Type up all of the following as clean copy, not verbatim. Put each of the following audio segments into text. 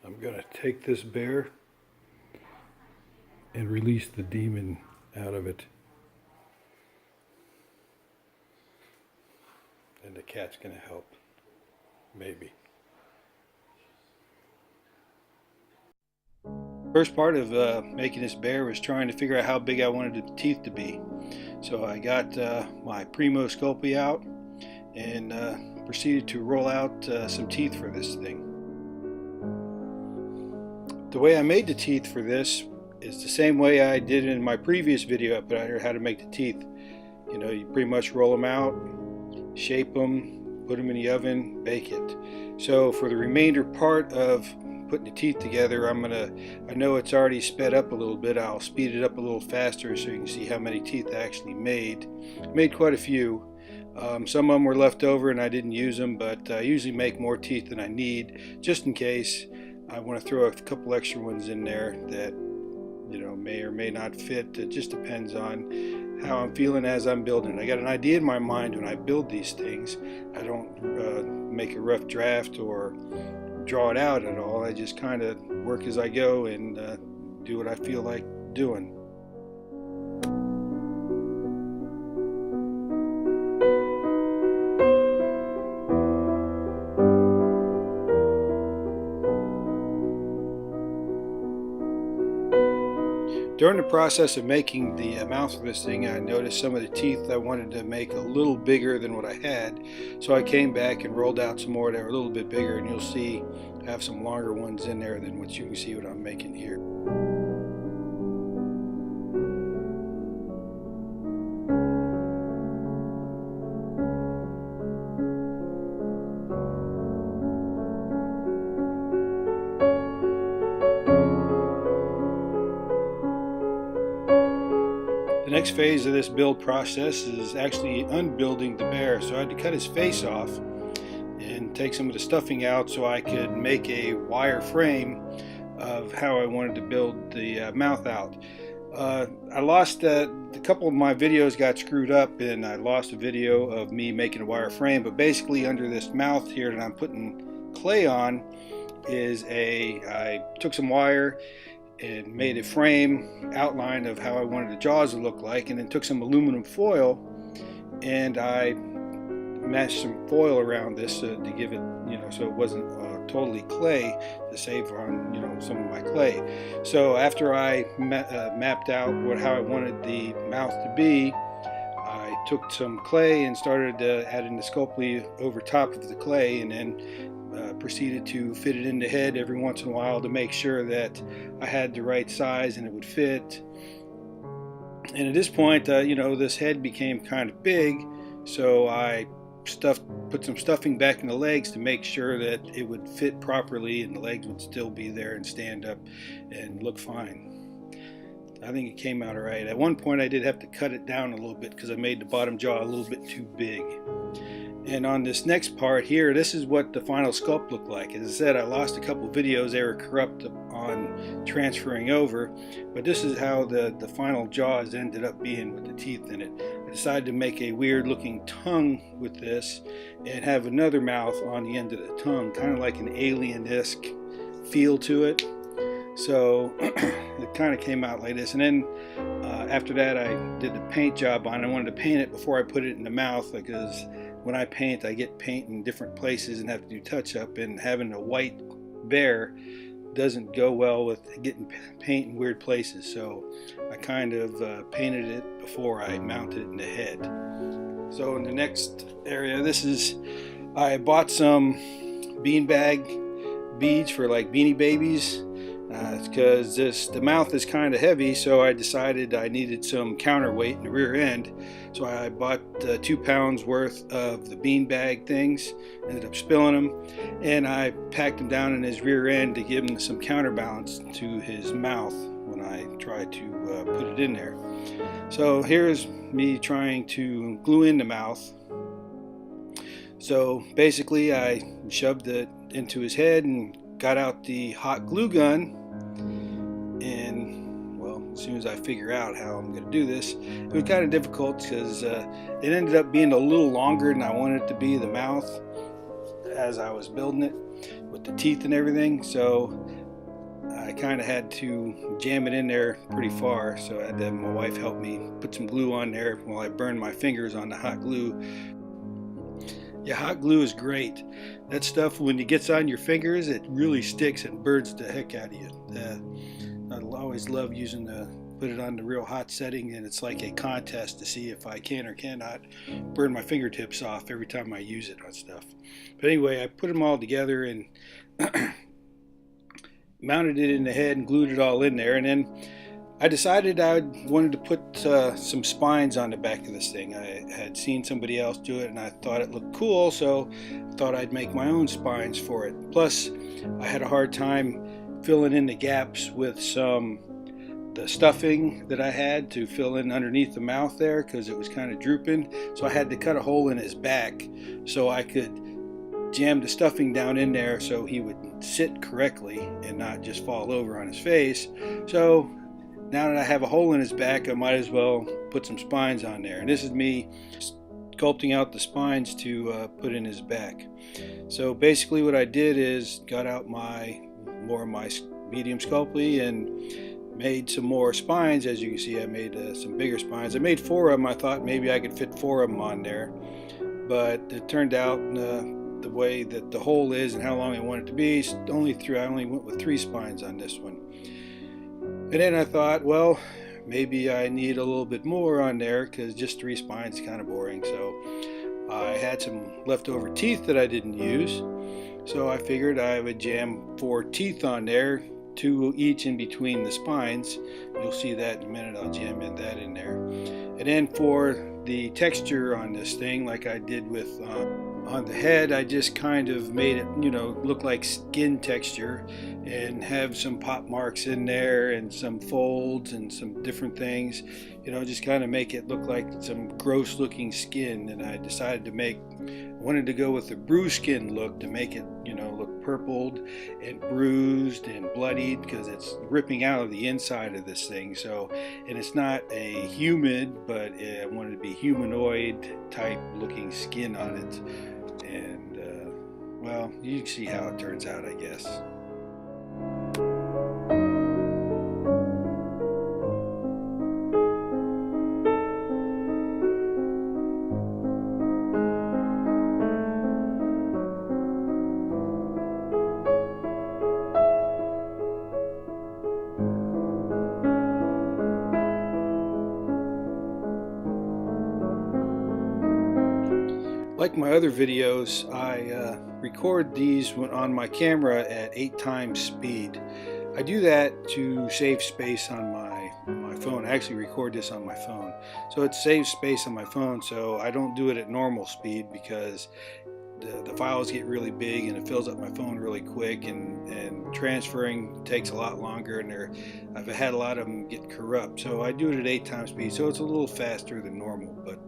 I'm going to take this bear and release the demon out of it. And the cat's going to help. Maybe. First part of making this bear was trying to figure out how big I wanted the teeth to be. So I got my Primo Sculpey out and proceeded to roll out some teeth for this thing. The way I made the teeth for this is the same way I did in my previous video I put out here, how to make the teeth. You know, you pretty much roll them out, shape them, put them in the oven, bake it. So for the remainder part of putting the teeth together, I know it's already sped up a little bit. I'll speed it up a little faster so you can see how many teeth I actually made. Made quite a few. Some of them were left over and I didn't use them, but I usually make more teeth than I need, just in case I want to throw a couple extra ones in there that, you know, may or may not fit. It just depends on how I'm feeling as I'm building. I got an idea in my mind when I build these things. I don't make a rough draft or draw it out at all. I just kind of work as I go and do what I feel like doing. During the process of making the mouth for this thing, I noticed some of the teeth I wanted to make a little bigger than what I had. So I came back and rolled out some more that were a little bit bigger, and you'll see I have some longer ones in there than what you can see what I'm making here. The next phase of this build process is actually unbuilding the bear. So I had to cut his face off and take some of the stuffing out so I could make a wire frame of how I wanted to build the mouth out. I lost a couple of my videos got screwed up and I lost a video of me making a wire frame, but basically under this mouth here that I'm putting clay on is I took some wire and made a frame outline of how I wanted the jaws to look like, and then took some aluminum foil and I mashed some foil around this to give it, you know, so it wasn't totally clay, to save on, you know, some of my clay. So after I mapped out how I wanted the mouth to be, I took some clay and started adding the Sculpting over top of the clay, and then proceeded to fit it in the head every once in a while to make sure that I had the right size and it would fit. And at this point, you know, this head became kind of big, so I put some stuffing back in the legs to make sure that it would fit properly and the legs would still be there and stand up and look fine. I think it came out all right. At one point I did have to cut it down a little bit because I made the bottom jaw a little bit too big. And on this next part here, this is what the final sculpt looked like. As I said, I lost a couple videos. They were corrupt on transferring over, but this is how the final jaws ended up being with the teeth in it. I decided to make a weird looking tongue with this and have another mouth on the end of the tongue, kind of like an alien-esque feel to it. So it kind of came out like this. And then after that I did the paint job on it. I wanted to paint it before I put it in the mouth, because when I paint, I get paint in different places and have to do touch-up, and having a white bear doesn't go well with getting paint in weird places. So I kind of painted it before I mounted it in the head. So in the next area, I bought some beanbag beads for like Beanie Babies, because the mouth is kind of heavy, so I decided I needed some counterweight in the rear end. So I bought 2 pounds worth of the beanbag things, ended up spilling them, and I packed them down in his rear end to give him some counterbalance to his mouth when I tried to put it in there. So here's me trying to glue in the mouth. So basically I shoved it into his head and got out the hot glue gun, and well, as soon as I figure out how I'm going to do this, it was kind of difficult because it ended up being a little longer than I wanted it to be, the mouth, as I was building it with the teeth and everything. So I kind of had to jam it in there pretty far, so I had to have my wife help me put some glue on there while I burned my fingers on the hot glue. Yeah, hot glue is great. That stuff, when it gets on your fingers, it really sticks and burns the heck out of you. I always love put it on the real hot setting, and it's like a contest to see if I can or cannot burn my fingertips off every time I use it on stuff. But anyway, I put them all together and mounted it in the head and glued it all in there, and then I decided I wanted to put some spines on the back of this thing. I had seen somebody else do it and I thought it looked cool, so I thought I'd make my own spines for it. Plus, I had a hard time filling in the gaps with the stuffing that I had to fill in underneath the mouth there because it was kind of drooping. So I had to cut a hole in his back so I could jam the stuffing down in there so he would sit correctly and not just fall over on his face. So now that I have a hole in his back, I might as well put some spines on there. And this is me sculpting out the spines to put in his back. So basically what I did is got out more of my medium Sculpting and made some more spines. As you can see, I made some bigger spines. I made 4 of them. I thought maybe I could fit 4 of them on there, but it turned out the way that the hole is and how long I want it to be, I only went with 3 spines on this one. And then I thought, well, maybe I need a little bit more on there because just 3 spines is kind of boring. So I had some leftover teeth that I didn't use. So I figured I would jam 4 teeth on there, 2 each in between the spines. You'll see that in a minute. I'll jam that in there. And then for the texture on this thing, like I did with on the head, I just kind of made it, look like skin texture and have some pop marks in there and some folds and some different things, just kind of make it look like some gross looking skin. And I decided wanted to go with the bruised skin look to make it, look purpled and bruised and bloodied because it's ripping out of the inside of this thing. So, and it's not a humid, but I wanted to be humanoid type looking skin on it. And well, you can see how it turns out, I guess. Like my other videos, I record these on my camera at 8 times speed. I do that to save space on my phone. I actually record this on my phone, so it saves space on my phone. So I don't do it at normal speed because the files get really big and it fills up my phone really quick, and transferring takes a lot longer, and I've had a lot of them get corrupt. So I do it at 8 times speed, so it's a little faster than normal, but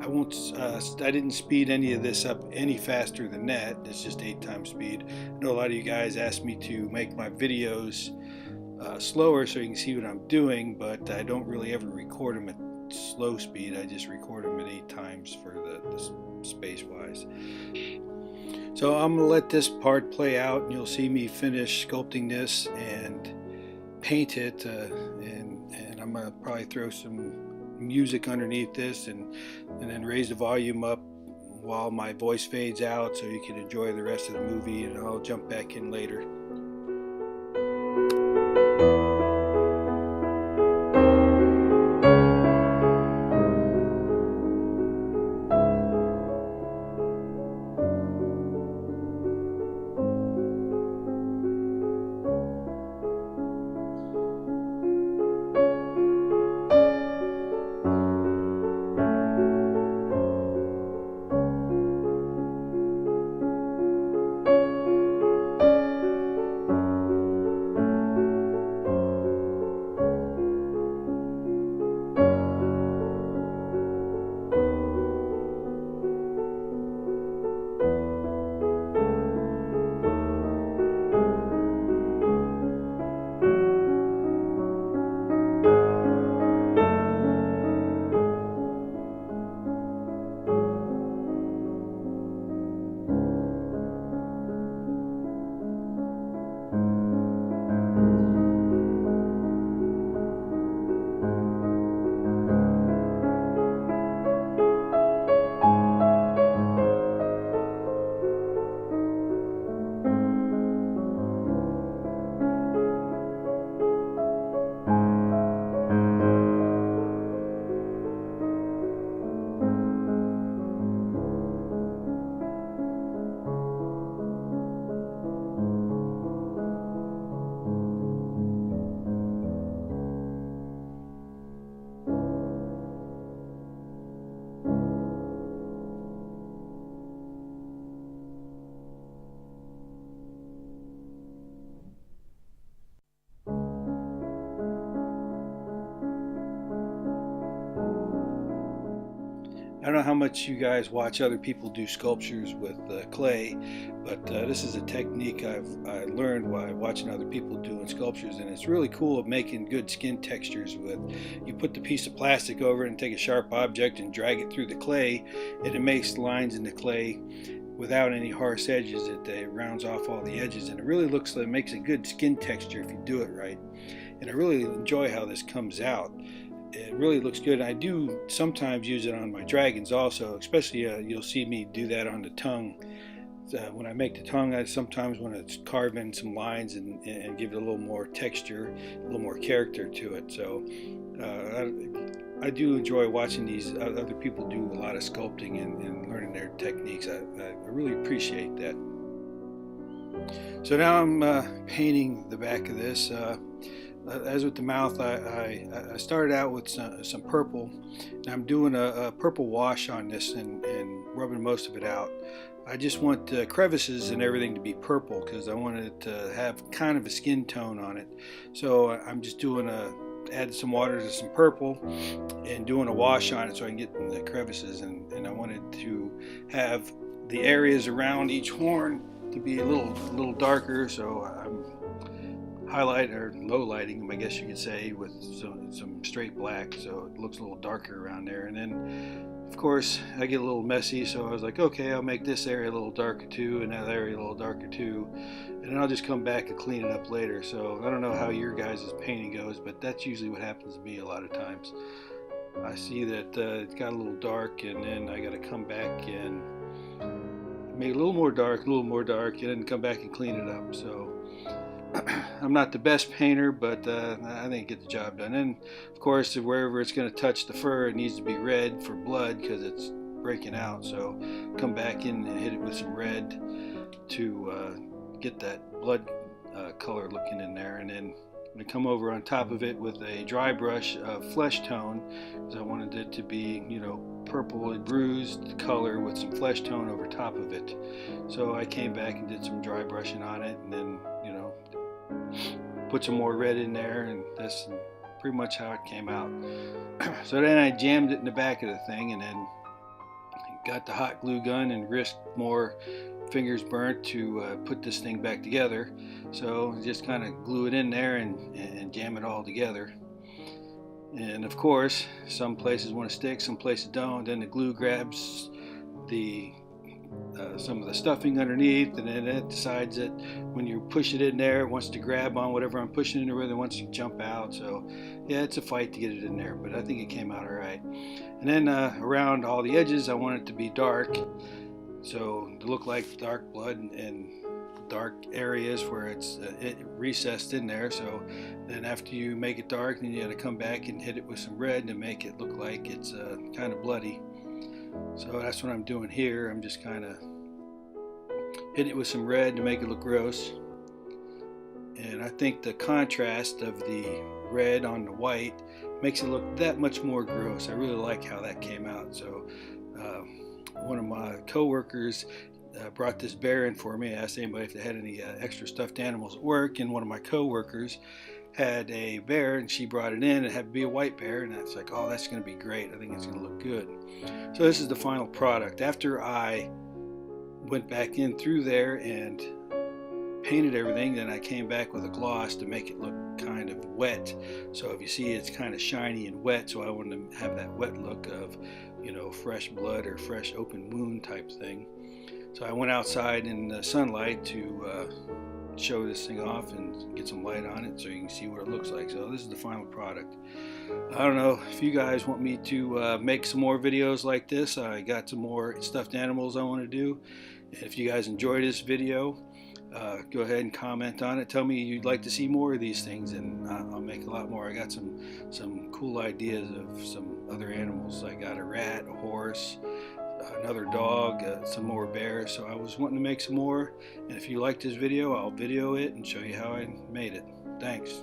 I didn't speed any of this up any faster than that. It's just 8 times speed. I know a lot of you guys asked me to make my videos slower so you can see what I'm doing, but I don't really ever record them at slow speed. I just record them at 8 times for the space wise. So I'm gonna let this part play out and you'll see me finish sculpting this and paint it, and I'm gonna probably throw some music underneath this and then raise the volume up while my voice fades out so you can enjoy the rest of the movie, and I'll jump back in later. I don't know how much you guys watch other people do sculptures with clay, but this is a technique I learned while watching other people doing sculptures, and it's really cool at making good skin textures with. You put the piece of plastic over it and take a sharp object and drag it through the clay, and it makes lines in the clay without any harsh edges. It rounds off all the edges, and it really looks like it makes a good skin texture if you do it right. And I really enjoy how this comes out. It really looks good. I do sometimes use it on my dragons also, especially you'll see me do that on the tongue. When I make the tongue, I sometimes want to carve in some lines and give it a little more texture, a little more character to it. So I do enjoy watching these other people do a lot of sculpting and learning their techniques. I really appreciate that. So now I'm painting the back of this. As with the mouth, I started out with some purple, and I'm doing a purple wash on this and rubbing most of it out. I just want the crevices and everything to be purple because I wanted it to have kind of a skin tone on it. So I'm just doing add some water to some purple and doing a wash on it so I can get in the crevices, and I wanted to have the areas around each horn to be a little darker, so I'm highlight or low lighting them, I guess you could say, with some straight black, so it looks a little darker around there. And then of course I get a little messy, so I was like, okay, I'll make this area a little darker too, and that area a little darker too, and then I'll just come back and clean it up later. So I don't know how your guys' painting goes, but that's usually what happens to me a lot of times. I see that it got a little dark, and then I got to come back and make it a little more dark, and then come back and clean it up. So I'm not the best painter, but I think I get the job done. And of course, wherever it's going to touch the fur, it needs to be red for blood because it's breaking out. So come back in and hit it with some red to get that blood color looking in there. And then I'm going to come over on top of it with a dry brush of flesh tone because I wanted it to be, purple bruised color with some flesh tone over top of it. So I came back and did some dry brushing on it, and then put some more red in there, and that's pretty much how it came out. So then I jammed it in the back of the thing, and then got the hot glue gun and risked more fingers burnt to put this thing back together. So just kind of glue it in there and jam it all together. And of course, some places want to stick, some places don't. Then the glue grabs some of the stuffing underneath, and then it decides that when you push it in there, it wants to grab on whatever I'm pushing in there with, it wants to jump out. So yeah, it's a fight to get it in there, but I think it came out all right. And then around all the edges, I want it to be dark, so to look like dark blood and dark areas where it's recessed in there. So then after you make it dark, then you got to come back and hit it with some red to make it look like it's kind of bloody. So that's what I'm doing here. I'm just kind of hitting it with some red to make it look gross. And I think the contrast of the red on the white makes it look that much more gross. I really like how that came out. So one of my co-workers brought this bear in for me. I asked anybody if they had any extra stuffed animals at work, and one of my co-workers had a bear, and she brought it in. It had to be a white bear, and I was like, oh, that's going to be great. I think it's going to look good. So this is the final product. After I went back in through there and painted everything, then I came back with a gloss to make it look kind of wet. So if you see, it's kind of shiny and wet, so I wanted to have that wet look of, fresh blood or fresh open wound type thing. So I went outside in the sunlight to show this thing off and get some light on it so you can see what it looks like. So this is the final product. I don't know if you guys want me to make some more videos like this. I got some more stuffed animals I want to do. If you guys enjoyed this video, go ahead and comment on it. Tell me you'd like to see more of these things, and I'll make a lot more. I got some cool ideas of some other animals. I got a rat, a horse, another dog, some more bears. So I was wanting to make some more, and if you like this video, I'll video it and show you how I made it. Thanks.